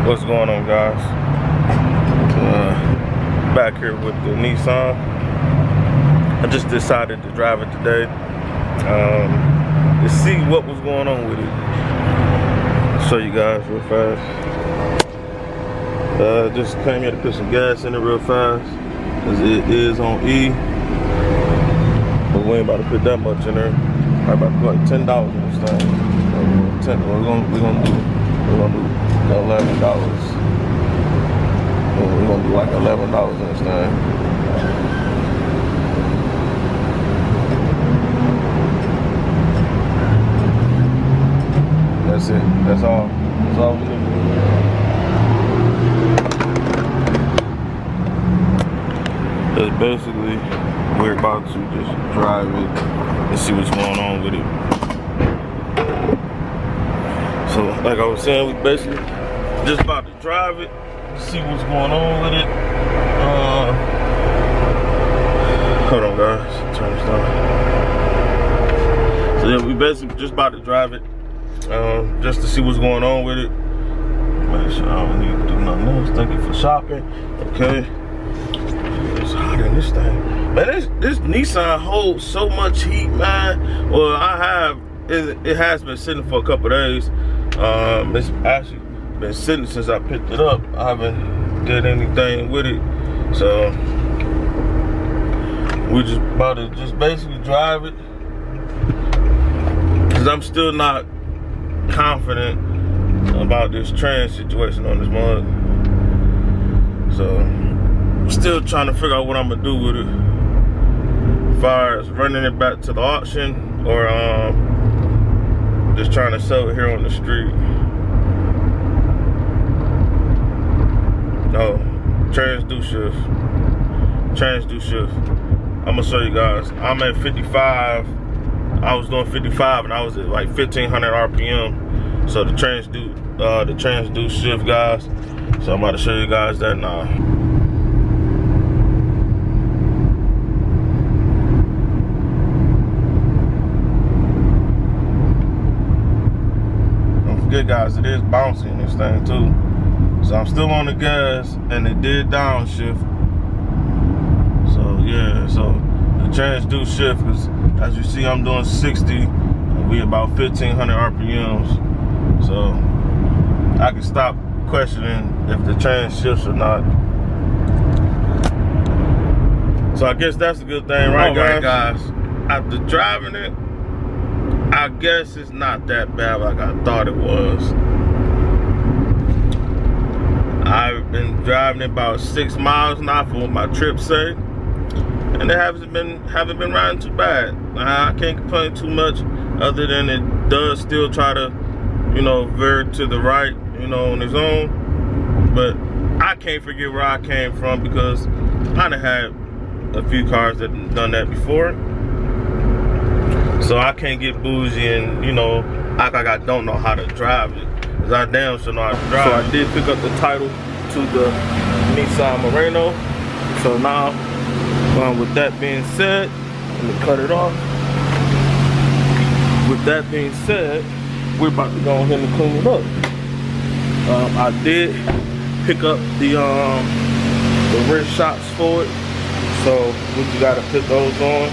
What's going on, guys? Back here with the Nissan. I just decided to drive it today to see what was going on with it. I'll show you guys real fast. Just came here to put some gas in it real fast, cause it is on E. But we ain't about to put that much in there. I'm about to put like $10 in this thing. We're gonna do $11. We're gonna do like $11 in this thing. That's it. That's all. That's all we need to do. That's basically, we're about to just drive it and see what's going on with it. So, like I was saying, we basically just about to drive it, see what's going on with it. Hold on, guys. Turn this down. So yeah, we basically just about to drive it, just to see what's going on with it. Make sure I don't need to do nothing else. Thank you for shopping. Okay. It's hot in this thing, man. This Nissan holds so much heat, man. Well, it has been sitting for a couple days. It's actually been sitting since I picked it up. I haven't did anything with it, so we're just about to basically drive it, because I'm still not confident about this trans situation on this mug. So I'm still trying to figure out what I'm gonna do with it, as far as running it back to the auction or just trying to sell it here on the street. No, transduce shift. I'm gonna show you guys. I'm at 55. I was doing 55 and I was at like 1500 RPM. So the transduce shift, guys. So I'm about to show you guys that now. Good, guys, it is bouncy in this thing too. So I'm still on the gas and it did downshift. So yeah, so the transduce shift is, as you see, I'm doing 60 and we about 1500 RPMs. So I can stop questioning if the trans shifts or not. So I guess that's a good thing, right, guys? After driving it, I guess it's not that bad like I thought it was. I've been driving about 6 miles now for what my trips say, and it haven't been riding too bad. I can't complain too much, other than it does still try to, veer to the right, on its own. But I can't forget where I came from, because I done had a few cars that done that before. So I can't get bougie and, act like I don't know how to drive it, because I damn sure know how to drive. So I did pick up the title to the Nissan Murano. So now, with that being said, let me cut it off. With that being said, we're about to go ahead and clean it up. I did pick up the wrist shots for it. So we just gotta put those on.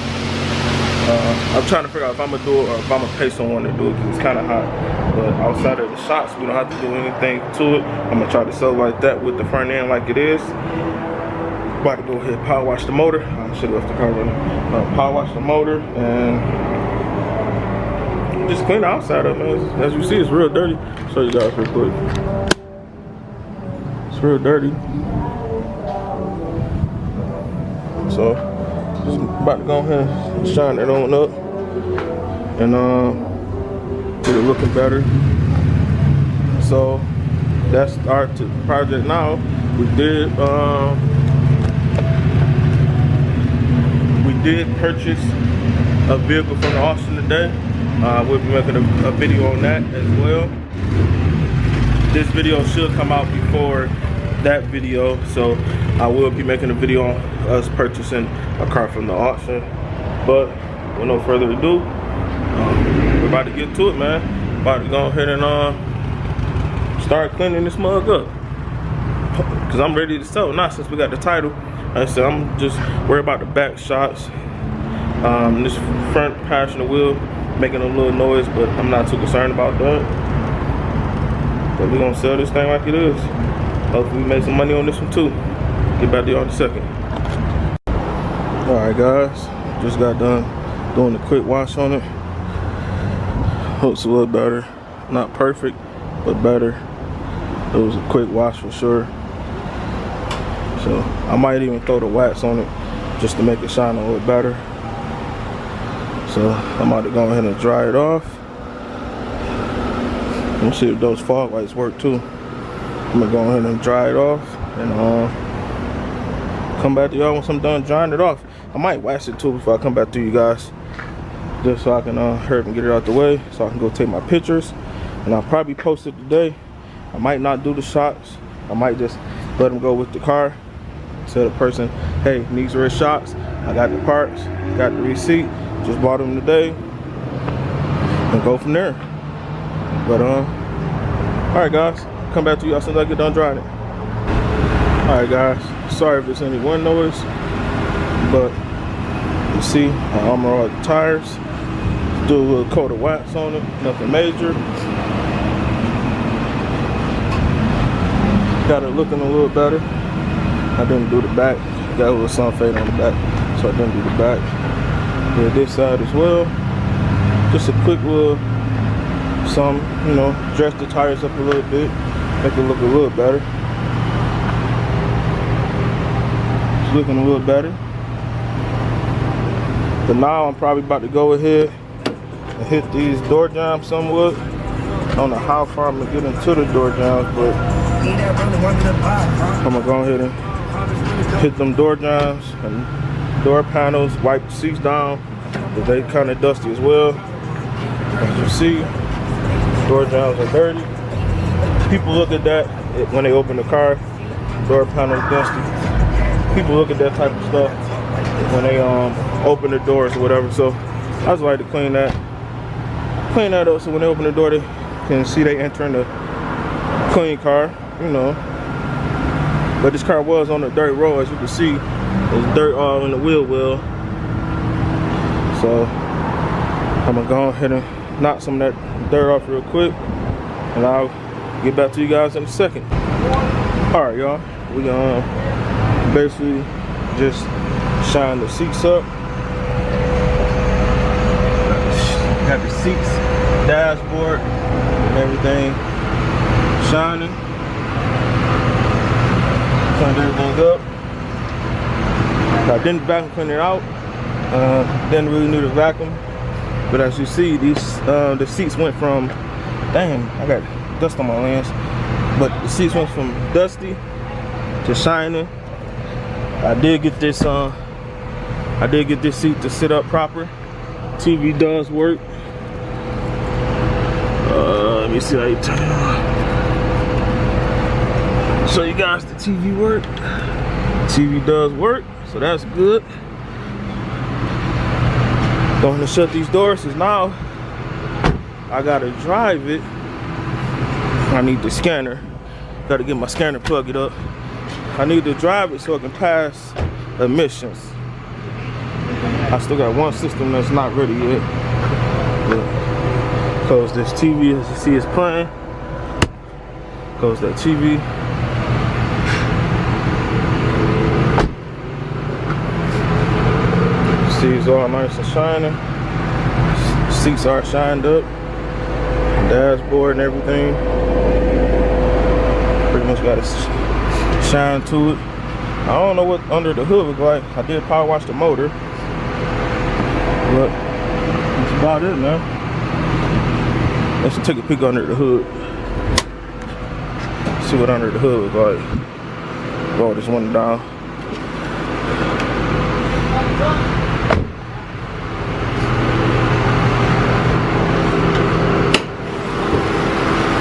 I'm trying to figure out if I'm gonna do it or if I'm gonna pay someone to do it, because it's kind of hot. But outside of the shots, we don't have to do anything to it. I'm gonna try to sell like that with the front end like it is. About to go ahead and power wash the motor. I should have left the car running. Power wash the motor and just clean the outside up, man. As you see, it's real dirty. I'll show you guys real quick. It's real dirty. So just about to go ahead and shine it on up and get it looking better. So that's our project now. We did purchase a vehicle from the auction today. We'll be making a video on that as well. This video should come out before that video, so I will be making a video on us purchasing a car from the auction. But with no further ado, we're about to get to it, man. About to go ahead and start cleaning this mug up. because I'm ready to sell now since we got the title. Like I said, I'm just worried about the back shots. This front passenger wheel making a little noise, but I'm not too concerned about that. But we're gonna sell this thing like it is. Hopefully we make some money on this one too. Get back to y'all in a second. Alright guys, just got done doing a quick wash on it. Looks a little better. Not perfect, but better. It was a quick wash for sure. So I might even throw the wax on it just to make it shine a little better. So I'm about to go ahead and dry it off. Let's see if those fog lights work too. I'm gonna go ahead and dry it off and come back to y'all once I'm done drying it off. I might wax it too before I come back to you guys, just so I can hurry up and get it out the way so I can go take my pictures. And I'll probably post it today. I might not do the shots. I might just let them go with the car. Tell the person, hey, these are his shots. I got the parts, got the receipt, just bought them today, and go from there. But alright guys, come back to you as soon as I get done drying it. Alright guys, sorry if there's any wind noise, but you see I armor all the tires, do a little coat of wax on it, nothing major. Got it looking a little better. I didn't do the back, got a little sun fade on the back, so I didn't do the back. Did this side as well. Just a quick little you know, dress the tires up a little bit, make it look a little better. It's looking a little better. But now I'm probably about to go ahead and hit these door jambs somewhat. I don't know how far I'm gonna get into the door jambs, but I'm gonna go ahead and hit them door jambs and door panels, wipe the seats down, but they kind of dusty as well. As you see, door jambs are dirty. People look at that when they open the car, door panel dusty. People look at that type of stuff when they open the doors or whatever. So I just like to clean that up so when they open the door they can see they entering the clean car, you know. But this car was on the dirt road, as you can see. There's dirt all in the wheel well. So I'm gonna go ahead and knock some of that dirt off real quick, and I'll get back to you guys in a second. All right, y'all. We basically just shine the seats up. Got the seats, dashboard, and everything shining. Cleaned everything up. I didn't vacuum clean it out. Didn't really need a vacuum. But as you see, these the seats went from, damn, I got dust on my lens. But the seats went from dusty to shining. I did get this seat to sit up proper. TV does work. Let me see how you turn it on. Show you guys the TV work. TV does work, so that's good. Going to shut these doors because now I gotta drive it. I need the scanner. Gotta get my scanner plugged up. I need to drive it so it can pass emissions. I still got one system that's not ready yet. But close this TV, as you see it's playing. Close that TV. See, it's all nice and shining. Seats are shined up. Dashboard and everything. Pretty much got a shine to it. I don't know what under the hood looks like. I did power wash the motor. But that's about it, man. Let's take a peek under the hood. See what under the hood looks like. Roll this one down.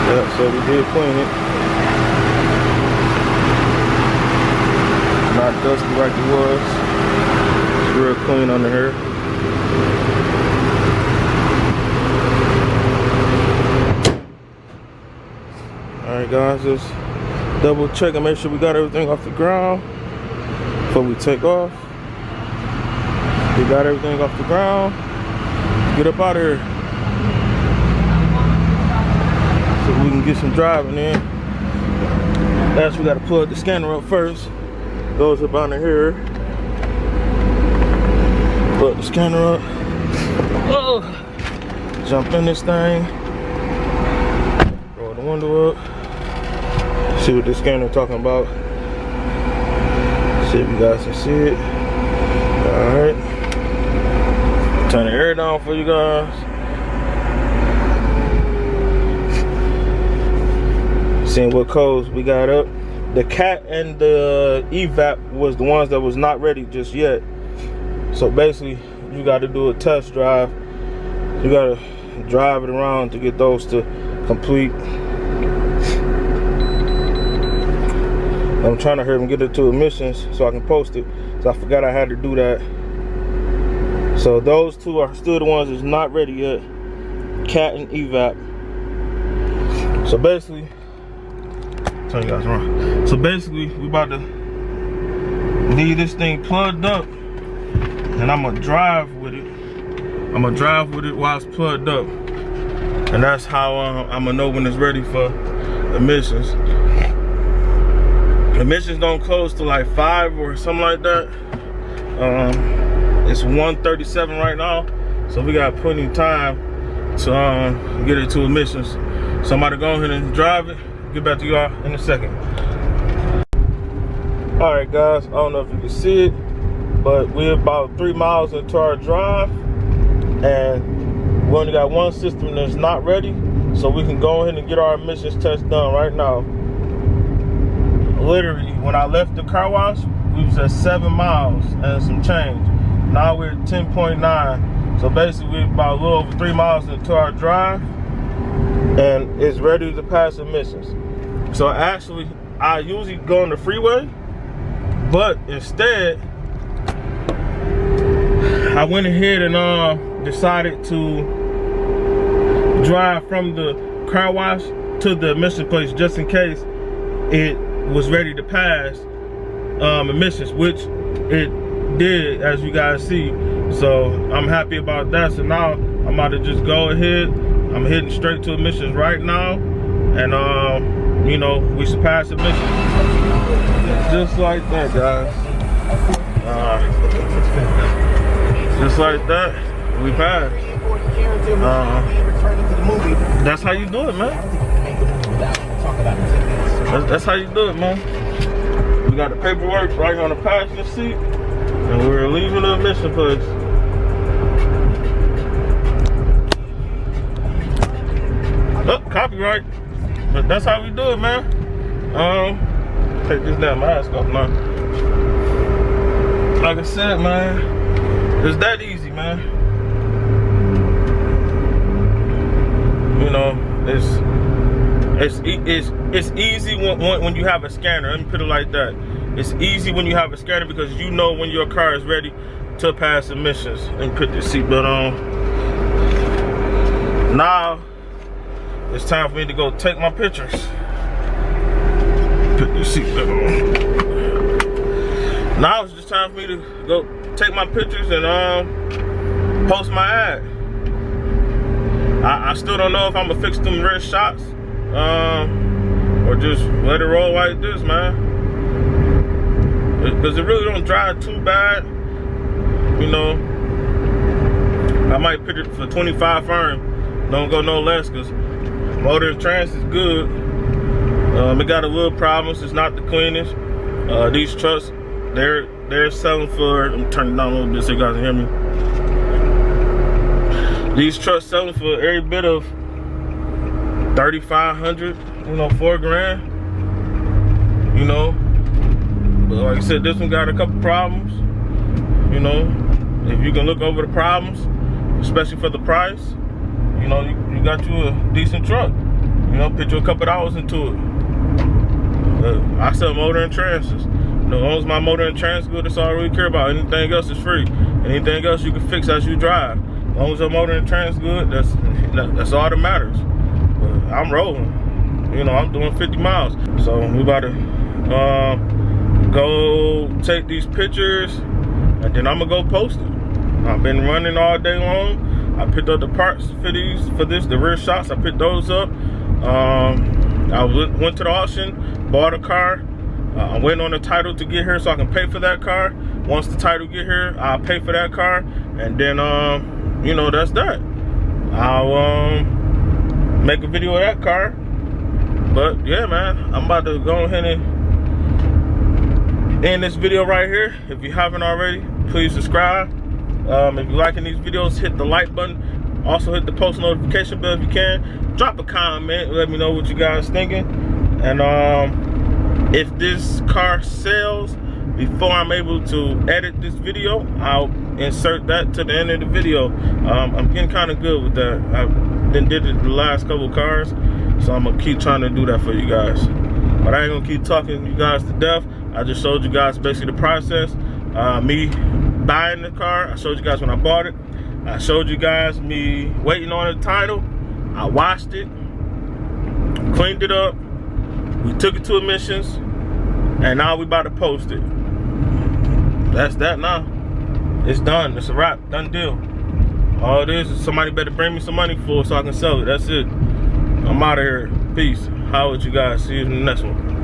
Yeah, so we did clean it. Not dusty like it was. It's real clean under here. Alright guys, just Double check and make sure we got everything off the ground before we take off. We got everything off the ground. Get up out of here so we can get some driving in. Last, we got to plug the scanner up first. Goes up under here. Plug the scanner up. Oh. Jump in this thing. Roll the window up. See what the scanner talking about. See if you guys can see it. Alright. Turn the air down for you guys. Seeing what codes we got up. The cat and the evap was the ones that was not ready just yet. So basically, you got to do a test drive. You got to drive it around to get those to complete. I'm trying to hurry and get it to emissions so I can post it. So I forgot I had to do that. So those two are still the ones that's not ready yet. Cat and evap. So basically, tell you guys wrong. So basically, we about to leave this thing plugged up, and I'm gonna drive with it. I'm gonna drive with it while it's plugged up, and that's how I'm gonna know when it's ready for emissions. Emissions don't close till like 5 or something like that. It's 1:37 right now, so we got plenty of time to get it to emissions. So I'm about to go ahead and drive it. Get back to y'all in a second. All right, guys. I don't know if you can see it, but we're about 3 miles into our drive, and we only got one system that's not ready, so we can go ahead and get our emissions test done right now. Literally, when I left the car wash, we was at 7 miles and some change. Now we're at 10.9. So basically, we're about a little over 3 miles into our drive, and it's ready to pass emissions. So actually, I usually go on the freeway, but instead, I went ahead and decided to drive from the car wash to the emission place just in case it was ready to pass emissions, which it did, as you guys see. So I'm happy about that. So now I'm about to just go ahead. I'm heading straight to emissions right now, and you know, we should pass emissions just like that, guys. Just like that, we passed. That's how you do it, man. That's how you do it, man. We got the paperwork right on the passenger seat, and we're leaving the emission place. Oh, copyright. But that's how we do it, man. Take this damn mask off now. Like I said, man, it's that easy, man. You know, it's easy when you have a scanner. Let me put it like that. It's easy when you have a scanner because you know when your car is ready to pass emissions. Let me put this seatbelt on. Now it's time for me to go take my pictures. Put this seatbelt on. Now it's just time for me to go take my pictures and post my ad. I still don't know if I'm gonna fix them red shots or just let it roll like this, man. Because it really don't drive too bad. You know, I might put it for 25 firm. Don't go no less, because motor and trans is good. It got a little problems. It's not the cleanest. These trucks, they're selling for, I'm turning down a little bit so you guys can hear me. These trucks selling for every bit of 3,500, you know, 4 grand. You know, but like I said, this one got a couple problems. You know, if you can look over the problems, especially for the price, you know, you got you a decent truck. You know, put you a couple dollars into it. I sell motor and transits. You know, as long as my motor and trans good, that's all I really care about. Anything else is free. Anything else you can fix as you drive. As long as your motor and trans good, that's all that matters. But I'm rolling. you know, I'm doing 50 miles. So we about to go take these pictures, and then I'm gonna go post it. I've been running all day long. I picked up the parts for the rear shocks. I picked those up. I went to the auction, bought a car. I'm waiting on the title to get here so I can pay for that car. Once the title get here, I'll pay for that car, and then you know, that's that. I'll make a video of that car. But yeah, man, I'm about to go ahead and end this video right here. If you haven't already, please subscribe. If you're liking these videos, hit the like button. Also hit the post notification bell if you can. Drop a comment, let me know what you guys thinking. And if this car sells before I'm able to edit this video, I'll insert that to the end of the video. I'm getting kind of good with that. I've been did it the last couple of cars, so I'm gonna keep trying to do that for you guys. But I ain't gonna keep talking you guys to death. I just showed you guys basically the process. Me buying the car. I showed you guys when I bought it. I showed you guys me waiting on the title. I washed it, cleaned it up. We took it to emissions, and now we about to post it. That's that now. It's done. It's a wrap. Done deal. All it is somebody better bring me some money for it so I can sell it. That's it. I'm out of here. Peace. How would you guys? See you in the next one.